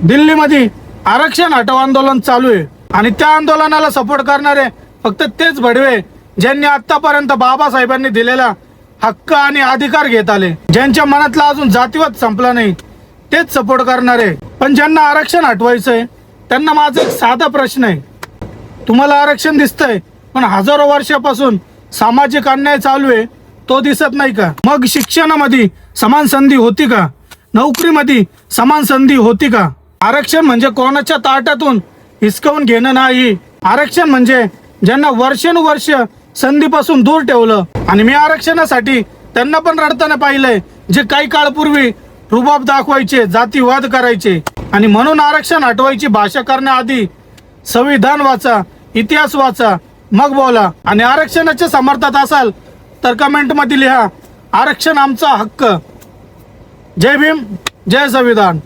दिल्लीमध्ये आरक्षण हटव आंदोलन चालू आहे आणि त्या आंदोलनाला सपोर्ट करणारे फक्त तेच भडवे ज्यांनी आतापर्यंत बाबासाहेबांनी दिलेला हक्क आणि अधिकार घेत आले, ज्यांच्या मनातला अजून जातीवाद संपला नाही, तेच सपोर्ट करणारे। पण ज्यांना आरक्षण हटवायचंय त्यांना माझा एक साधा प्रश्न आहे, तुम्हाला आरक्षण दिसतंय पण हजारो वर्षापासून सामाजिक अन्याय चालू आहे, तो दिसत नाही का? मग शिक्षणामध्ये समान संधी होती का? नोकरीमध्ये समान संधी होती का? आरक्षण म्हणजे कोणाच्या ताटातून हिसकावून घेणं नाही। आरक्षण म्हणजे ज्यांना वर्षानुवर्ष संधीपासून दूर ठेवलं। आणि मी आरक्षणासाठी त्यांना पण रडताना पाहिलंय जे काही काळपूर्वी रुबाब दाखवायचे, जातीवाद करायचे। आणि म्हणून आरक्षण हटवायची भाषा करण्याआधी संविधान वाचा, इतिहास वाचा, मग बोला। आणि आरक्षणाच्या समर्थनात असाल तर कमेंट मध्ये लिहा, आरक्षण आमचा हक्क। जय भीम, जय संविधान।